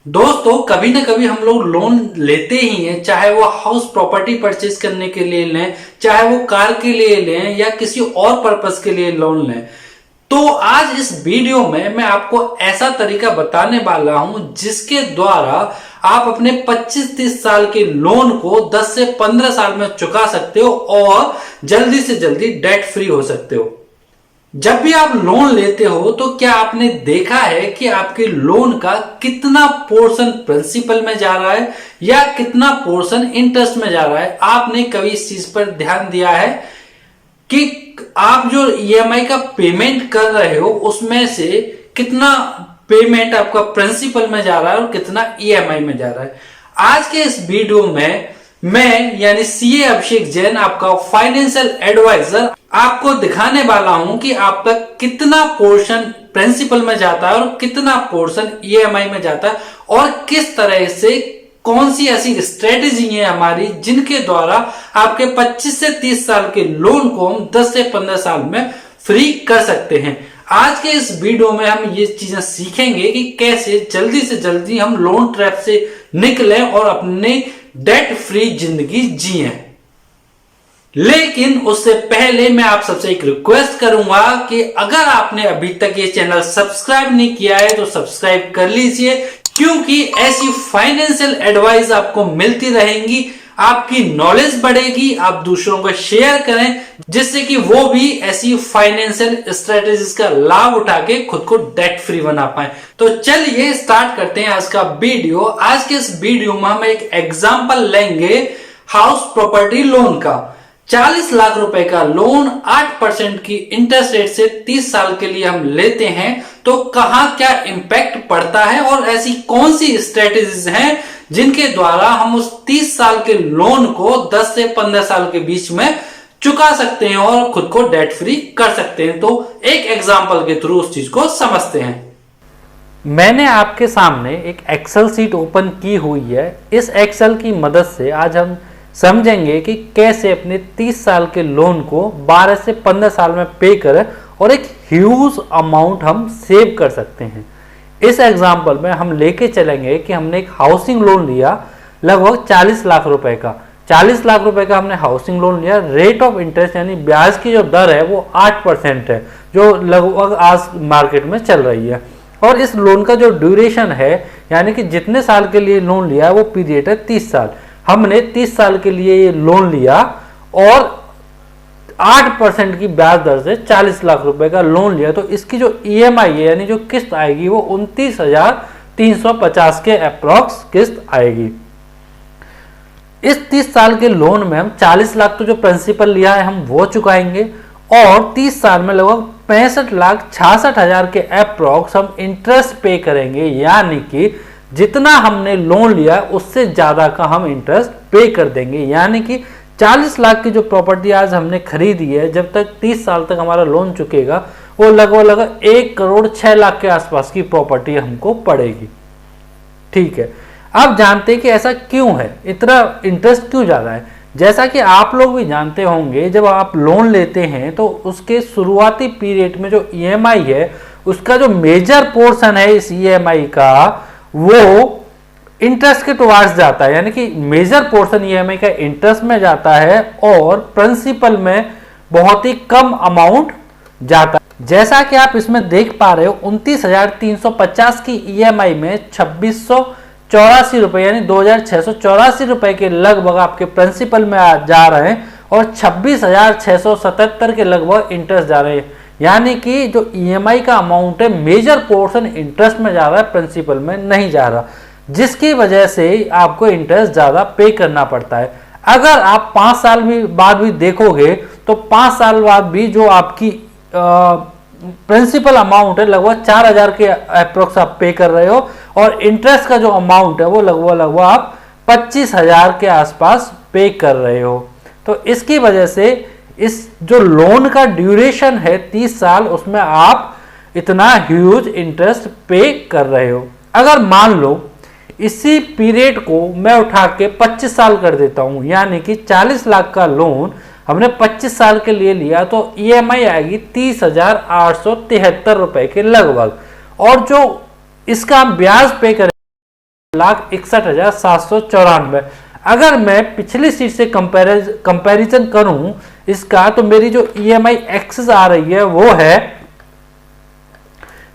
दोस्तों कभी ना कभी हम लोग लोन लेते ही हैं, चाहे वो हाउस प्रॉपर्टी परचेज करने के लिए लें, चाहे वो कार के लिए लें या किसी और पर्पस के लिए लोन लें। तो आज इस वीडियो में मैं आपको ऐसा तरीका बताने वाला हूं जिसके द्वारा आप अपने 25-30 साल के लोन को 10 से 15 साल में चुका सकते हो और जल्दी से जल्दी डेट फ्री हो सकते हो। जब भी आप लोन लेते हो तो क्या आपने देखा है कि आपके लोन का कितना पोर्शन प्रिंसिपल में जा रहा है या कितना पोर्शन इंटरेस्ट में जा रहा है? आपने कभी इस चीज पर ध्यान दिया है कि आप जो ईएमआई का पेमेंट कर रहे हो उसमें से कितना पेमेंट आपका प्रिंसिपल में जा रहा है और कितना ईएमआई में जा रहा है? आज के इस वीडियो में मैं यानी सीए अभिषेक जैन, आपका फाइनेंशियल एडवाइजर, आपको दिखाने वाला हूं कि आपका कितना पोर्शन प्रिंसिपल में जाता है और कितना पोर्शन ईएमआई में जाता है और किस तरह से कौन सी ऐसी स्ट्रेटेजी है हमारी जिनके द्वारा आपके 25 से 30 साल के लोन को हम 10 से 15 साल में फ्री कर सकते हैं। आज के इस वीडियो में हम ये चीजें सीखेंगे कि कैसे जल्दी से जल्दी हम लोन ट्रैप से निकलें और अपने डेट फ्री जिंदगी जिएं। लेकिन उससे पहले मैं आप सबसे एक रिक्वेस्ट करूंगा कि अगर आपने अभी तक ये चैनल सब्सक्राइब नहीं किया है तो सब्सक्राइब कर लीजिए, क्योंकि ऐसी फाइनेंशियल एडवाइस आपको मिलती रहेंगी, आपकी नॉलेज बढ़ेगी, आप दूसरों को शेयर करें जिससे कि वो भी ऐसी फाइनेंशियल स्ट्रेटेजीज का लाभ उठा के खुद को डेट फ्री बना पाए। तो चलिए स्टार्ट करते हैं आज का वीडियो। आज के इस वीडियो में हम एक एग्जांपल लेंगे हाउस प्रॉपर्टी लोन का। 40 लाख रुपए का लोन 8% की इंटरेस्ट रेट से 30 साल के लिए हम लेते हैं तो कहां क्या इंपैक्ट पड़ता है और ऐसी कौन सी स्ट्रेटेजीज हैं जिनके द्वारा हम उस 30 साल के लोन को 10 से 15 साल के बीच में चुका सकते हैं और खुद को डेट फ्री कर सकते हैं। तो एक एग्जांपल के थ्रू उस चीज को समझते हैं। मैंने आपके सामने एक एक्सेल शीट ओपन की हुई है। इस एक्सेल की मदद से आज हम समझेंगे कि कैसे अपने 30 साल के लोन को 12 से 15 साल में पे करें और एक ह्यूज अमाउंट हम सेव कर सकते हैं। इस एग्जांपल में हम लेके चलेंगे कि हमने एक हाउसिंग लोन लिया लगभग 40 लाख रुपए का। 40 लाख रुपए का हमने हाउसिंग लोन लिया। रेट ऑफ इंटरेस्ट यानी ब्याज की जो दर है वो 8% है, जो लगभग आज मार्केट में चल रही है। और इस लोन का जो ड्यूरेशन है यानी कि जितने साल के लिए लोन लिया है वो पीरियड है 30 साल। हमने 30 साल के लिए ये लोन लिया और 8% की ब्याज दर से 40 लाख रुपए का लोन लिया, तो इसकी जो ईएमआई है यानी जो किस्त आएगी वो 29,350 के अप्रॉक्स किस्त आएगी। इस 30 साल के लोन में हम 40 लाख तो जो प्रिंसिपल लिया है हम वो चुकाएंगे और 30 साल में लगभग 65,66,000 के अप्रॉक्स हम इंटरेस्ट पे करेंगे, यानी कि जितना हमने लोन लिया उससे ज्यादा का हम इंटरेस्ट पे कर देंगे। यानी कि 40 लाख की जो प्रॉपर्टी आज हमने खरीदी है, जब तक 30 साल तक हमारा लोन चुकेगा वो लगभग 1,06,00,000 के आसपास की प्रॉपर्टी हमको पड़ेगी। ठीक है, अब जानते हैं कि ऐसा क्यों है, इतना इंटरेस्ट क्यों ज्यादा है। जैसा कि आप लोग भी जानते होंगे, जब आप लोन लेते हैं तो उसके शुरुआती पीरियड में जो ईएमआई है उसका जो मेजर पोर्शन है इस ईएमआई का वो इंटरेस्ट के टुवार्ड्स जाता है, यानी कि मेजर पोर्शन ईएमआई का इंटरेस्ट में जाता है और प्रिंसिपल में बहुत ही कम अमाउंट जाता है। जैसा कि आप इसमें देख पा रहे हो 29,350 की ईएमआई में 2,684 रुपए यानी 2,684 रुपए के लगभग आपके प्रिंसिपल में जा रहे हैं और 26,677 के लगभग इंटरेस्ट जा रहे हैं। यानी कि जो ईएमआई का अमाउंट है मेजर पोर्शन इंटरेस्ट में जा रहा है, प्रिंसिपल में नहीं जा रहा, जिसकी वजह से आपको इंटरेस्ट ज्यादा पे करना पड़ता है। अगर आप 5 साल बाद भी देखोगे तो 5 साल बाद भी जो आपकी प्रिंसिपल अमाउंट है लगभग 4,000 के अप्रोक्स आप पे कर रहे हो और इंटरेस्ट का जो अमाउंट है वो लगभग आप 25,000 के आसपास पे कर रहे हो। तो इसकी वजह से इस जो लोन का ड्यूरेशन है 30 साल, उसमें आप इतना ह्यूज इंटरेस्ट पे कर रहे हो। अगर मान लो इसी पीरियड को मैं उठा के 25 साल कर देता हूं, यानी कि 40 लाख का लोन हमने 25 साल के लिए लिया तो ईएमआई आएगी 30,873 रुपए के लगभग, और जो इसका ब्याज पे करें 1,61,794। अगर मैं पिछली सीट से कंपैरिजन करूं इसका, तो मेरी जो ईएमआई एक्सेस आ रही है वो है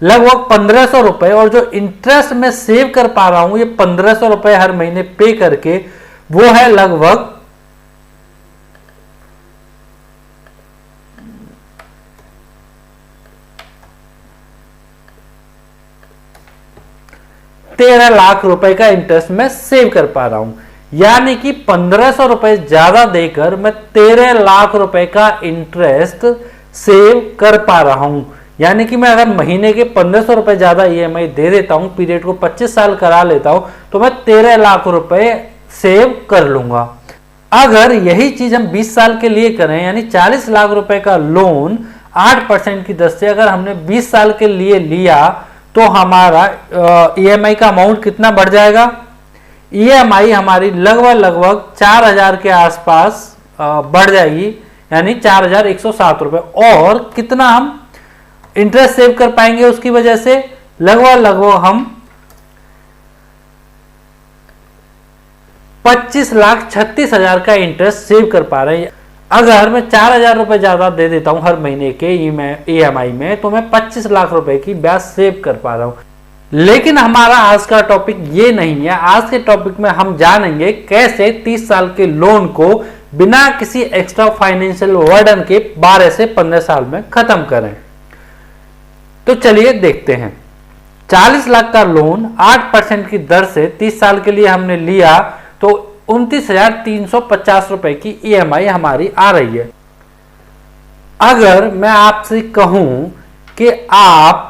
लगभग 1,500 रुपए, और जो इंटरेस्ट मैं सेव कर पा रहा हूं ये 1,500 रुपए हर महीने पे करके, वो है लगभग 13 लाख रुपए का इंटरेस्ट मैं सेव कर पा रहा हूं। यानी कि 1,500 रुपए ज्यादा देकर मैं 13 लाख रुपए का इंटरेस्ट सेव कर पा रहा हूं। यानी कि मैं अगर महीने के 1,500 रुपए ज्यादा ईएमआई दे देता हूं, पीरियड को 25 साल करा लेता हूं, तो मैं 13 लाख रुपए सेव कर लूंगा। अगर यही चीज हम 20 साल के लिए करें, यानी 40 लाख रुपए का लोन 8% की दर से अगर हमने 20 साल के लिए लिया, तो हमारा ईएमआई का अमाउंट कितना बढ़ जाएगा? ईएमआई हमारी लगभग 4,000 के आसपास बढ़ जाएगी, यानी 4,107 रुपए। और कितना हम इंटरेस्ट सेव कर पाएंगे उसकी वजह से? लगभग हम 25,36,000 का इंटरेस्ट सेव कर पा रहे हैं। अगर मैं 4,000 रुपए ज्यादा दे देता हूं हर महीने के ईएमआई में, तो मैं 25 लाख रुपए की ब्याज सेव कर पा रहा हूं। लेकिन हमारा आज का टॉपिक ये नहीं है। आज के टॉपिक में हम जानेंगे कैसे 30 साल के लोन को बिना किसी एक्स्ट्रा फाइनेंशियल बर्डन के 12 से 15 साल में खत्म करें। तो चलिए देखते हैं। 40 लाख का लोन 8% की दर से 30 साल के लिए हमने लिया, तो 29,350 रुपए की ईएमआई हमारी आ रही है। अगर मैं आपसे कहूं कि आप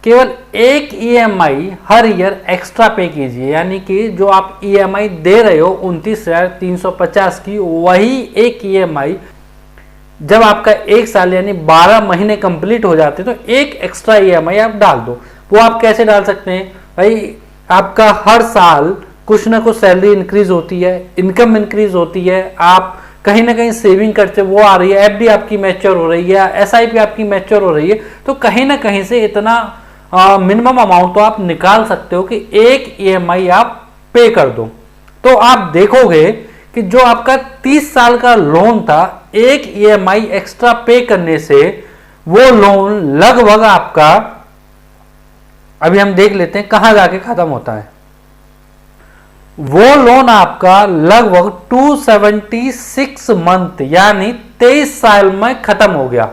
केवल एक ईएमआई हर ईयर एक्स्ट्रा पे कीजिए, यानी कि जो आप ईएमआई दे रहे हो 29,350 की, वही एक ईएमआई जब आपका 1 साल यानी 12 महीने कंप्लीट हो जाते तो एक एक्स्ट्रा ईएमआई आप डाल दो। वो आप कैसे डाल सकते हैं भाई? आपका हर साल कुछ ना कुछ सैलरी इंक्रीज होती है, इनकम इंक्रीज होती है, आप कहीं ना कहीं सेविंग करते वो आ रही है, एफडी आपकी मैच्योर हो रही है, एसआईपी आपकी मैच्योर हो रही है, तो कहीं ना कहीं से इतना मिनिमम अमाउंट तो आप निकाल सकते हो कि एक ईएमआई आप पे कर दो। तो आप देखोगे कि जो आपका 30 साल का लोन था, एक ईएमआई एक्स्ट्रा पे करने से वो लोन लगभग आपका, अभी हम देख लेते हैं कहां जाके खत्म होता है। वो लोन आपका लगभग 276 मंथ यानी 23 साल में खत्म हो गया।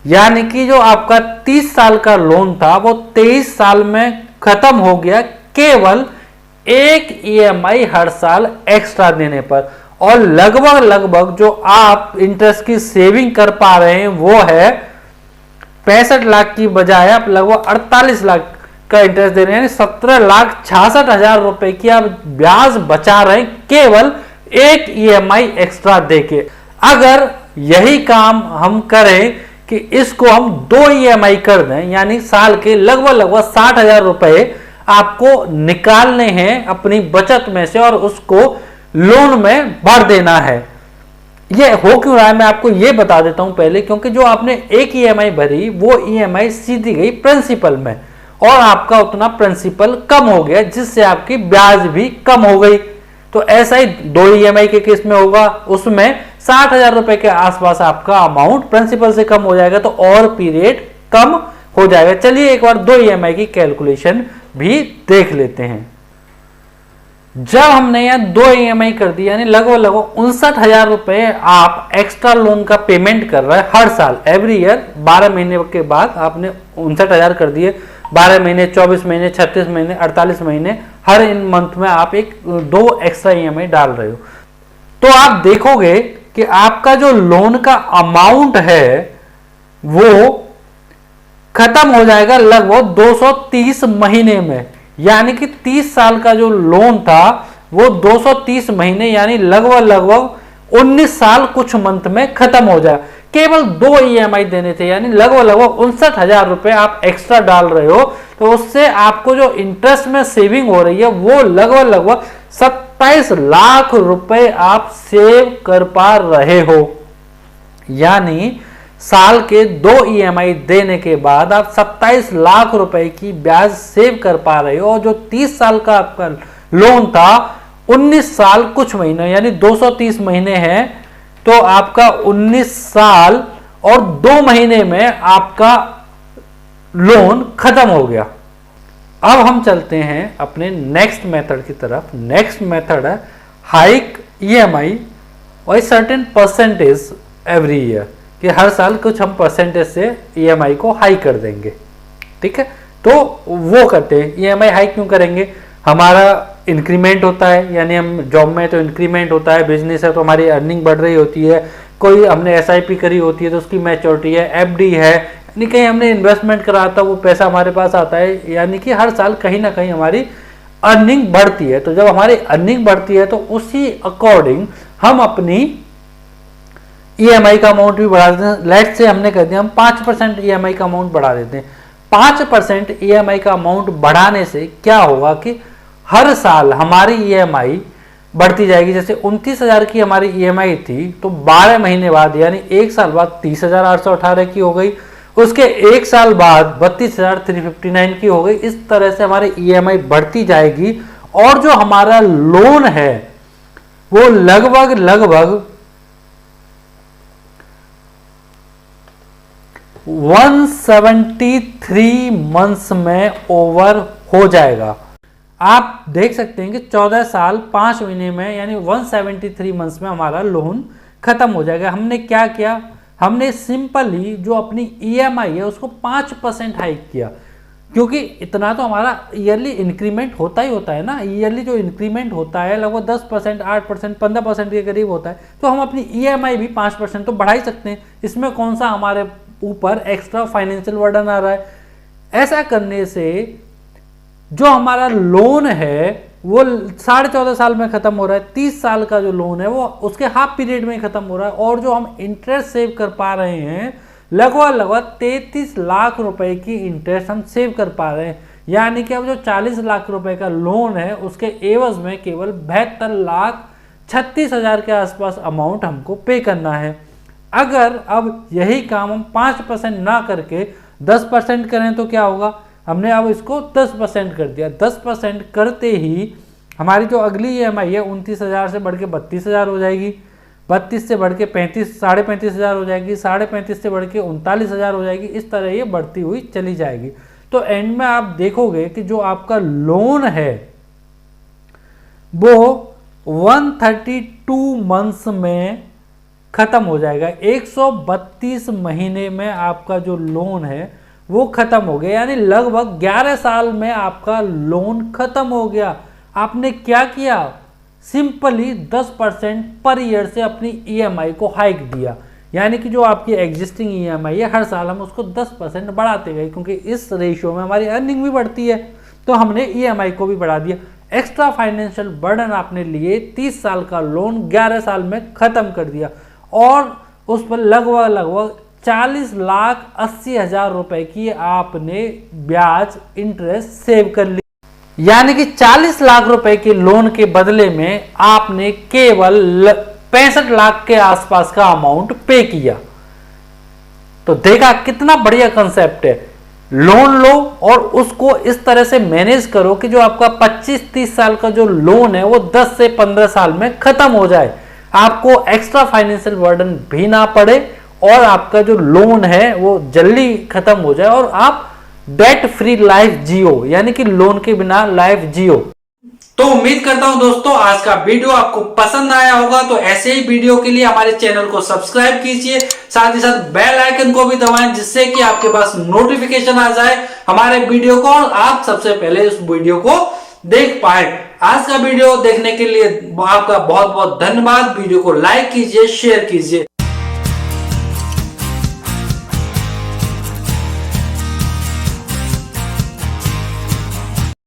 यानी कि जो आपका 30 साल का लोन था वो 23 साल में खत्म हो गया, केवल एक ईएमआई हर साल एक्स्ट्रा देने पर। और लगभग जो आप इंटरेस्ट की सेविंग कर पा रहे हैं वो है 65 लाख की बजाय आप लगभग 48 लाख का इंटरेस्ट दे रहे हैं, 17,66,000 रुपए की आप ब्याज बचा रहे हैं केवल एक ईएमआई एक्स्ट्रा देके। अगर यही काम हम करें कि इसको हम 2 ईएमआई कर दें, यानी साल के लगभग 60,000 रुपए आपको निकालने हैं अपनी बचत में से और उसको लोन में भर देना है। ये हो क्यों रहा है मैं आपको ये बता देता हूं पहले, क्योंकि जो आपने एक ईएमआई भरी वो ईएमआई सीधी गई प्रिंसिपल में और आपका उतना प्रिंसिपल कम हो गया, जिससे आपकी ब्याज भी कम हो गई। तो ऐसा ही 2 ईएमआई के केस में होगा, उसमें 60,000 रुपए के आसपास आपका अमाउंट प्रिंसिपल से कम हो जाएगा, तो और पीरियड कम हो जाएगा। चलिए एक बार 2 ईएमआई की कैलकुलेशन भी देख लेते हैं। जब हमने यहां 2 ईएमआई कर दी, यानी लगभग 59,000 रुपए आप एक्स्ट्रा लोन का पेमेंट कर रहे हैं हर साल, एवरी ईयर। 12 महीने के बाद आपने 59,000 कर दिए, 12 महीने, 24 महीने, 36 महीने, 48 महीने, हर इन मंथ में आप 2 एक्स्ट्रा ईएमआई डाल रहे हो। तो आप देखोगे कि आपका जो लोन का अमाउंट है वो खत्म हो जाएगा लगभग 230 महीने में। यानी कि 30 साल का जो लोन था वो 230 महीने यानी लगभग 19 साल कुछ मंथ में खत्म हो जाएगा। केवल 2 ईएमआई देने थे, यानी लगभग 59,000 रुपए आप एक्स्ट्रा डाल रहे हो, तो उससे आपको जो इंटरेस्ट में सेविंग हो रही है वो लगभग 27 लाख रुपए आप सेव कर पा रहे हो। यानी साल के 2 EMI देने के बाद आप 27 लाख रुपए की ब्याज सेव कर पा रहे हो। और जो 30 साल का आपका लोन था 19 साल कुछ महीने यानी 230 महीने हैं, तो आपका 19 साल और 2 महीने में आपका लोन खत्म हो गया। अब हम चलते हैं अपने नेक्स्ट मेथड की तरफ। नेक्स्ट मेथड है हाइक EMI और सर्टेन परसेंटेज एवरी ईयर, कि हर साल कुछ हम परसेंटेज से EMI को हाई कर देंगे। ठीक है, तो वो करते हैं। EMI हाई क्यों करेंगे? हमारा इंक्रीमेंट होता है, यानी हम जॉब में तो इंक्रीमेंट होता है, बिजनेस है तो हमारी अर्निंग बढ़ रही होती है, कोई हमने SIP करी होती है तो उसकी मैच्योरिटी है, FD है, यानी कहीं हमने इन्वेस्टमेंट करा था वो पैसा हमारे पास आता है, यानी कि हर साल कहीं ना कहीं हमारी अर्निंग बढ़ती है। तो जब हमारी अर्निंग बढ़ती है तो उसी अकॉर्डिंग हम अपनी EMI का अमाउंट भी बढ़ा देते हैं। लेट्स से हमने कर दिया हम 5% EMI का अमाउंट बढ़ा देते हैं। 5% EMI का अमाउंट बढ़ाने से क्या होगा कि हर साल हमारी EMI बढ़ती जाएगी। जैसे 29,000 की हमारी EMI थी तो 12 महीने बाद यानी 1 साल बाद 30,818 की हो गई, उसके 1 साल बाद 32,359 की हो गई। इस तरह से हमारी EMI बढ़ती जाएगी और जो हमारा लोन है वो लगभग 173 मंथ्स में ओवर हो जाएगा। आप देख सकते हैं कि 14 साल 5 महीने में यानी 173 मंथ्स में हमारा लोन खत्म हो जाएगा। हमने क्या किया? हमने सिंपली जो अपनी EMI है उसको 5% हाइक किया, क्योंकि इतना तो हमारा ईयरली इंक्रीमेंट होता ही होता है ना। ईयरली जो इंक्रीमेंट होता है लगभग 10%, 8%, 15% के करीब होता है, तो हम अपनी EMI भी 5% तो बढ़ा ही सकते हैं। इसमें कौन सा हमारे ऊपर एक्स्ट्रा फाइनेंशियल बर्डन आ रहा है? ऐसा करने से जो हमारा लोन है वो 14.5 साल में खत्म हो रहा है, 30 साल का जो लोन है वो उसके हाफ पीरियड में खत्म हो रहा है, और जो हम इंटरेस्ट सेव कर पा रहे हैं लगभग 33 लाख रुपए की इंटरेस्ट हम सेव कर पा रहे हैं। यानी कि अब जो 40 लाख रुपए का लोन है उसके एवज में केवल 72,36,000 के आसपास अमाउंट हमको पे करना है। अगर अब यही काम हम 5% ना करके 10% करें तो क्या होगा? हमने अब इसको 10% कर दिया। 10% करते ही हमारी जो अगली EMI है 29,000 से बढ़ के 32,000 हो जाएगी, 32 से बढ़ के 35,000 हो जाएगी, 35,500 से बढ़ के 39,000 हो जाएगी। इस तरह ये बढ़ती हुई चली जाएगी। तो एंड में आप देखोगे कि जो आपका लोन है वो 132 मंथ्स में खत्म हो जाएगा। 132 महीने में आपका जो लोन है वो खत्म हो गया, यानी लगभग 11 साल में आपका लोन खत्म हो गया। आपने क्या किया? सिंपली 10% पर ईयर से अपनी EMI को हाइक दिया, यानी कि जो आपकी एग्जिस्टिंग EMI है हर साल हम उसको 10% बढ़ाते गए, क्योंकि इस रेशियो में हमारी अर्निंग भी बढ़ती है तो हमने EMI को भी बढ़ा दिया। एक्स्ट्रा फाइनेंशियल बर्डन आपने लिए, 30 साल का लोन 11 साल में खत्म कर दिया और उस पर लगभग 40,80,000 रुपए की आपने ब्याज इंटरेस्ट सेव कर ली। यानी कि 40 लाख रुपए के लोन के बदले में आपने केवल 65 लाख के आसपास का अमाउंट पे किया। तो देखा कितना बढ़िया कंसेप्ट है। लोन लो और उसको इस तरह से मैनेज करो कि जो आपका 25-30 साल का जो लोन है वो 10 से 15 साल में खत्म हो जाए, आपको एक्स्ट्रा फाइनेंशियल बर्डन भी ना पड़े और आपका जो लोन है वो जल्दी खत्म हो जाए और आप डेट फ्री लाइफ जियो, यानी कि लोन के बिना लाइफ जियो। तो उम्मीद करता हूं दोस्तों आज का वीडियो आपको पसंद आया होगा। तो ऐसे ही वीडियो के लिए हमारे चैनल को सब्सक्राइब कीजिए, साथ ही साथ बेल आइकन को भी दबाएं जिससे कि आपके पास नोटिफिकेशन आ जाए हमारे वीडियो को और आप सबसे पहले उस वीडियो को देख पाए। आज का वीडियो देखने के लिए आपका बहुत बहुत धन्यवाद। वीडियो को लाइक कीजिए, शेयर कीजिए।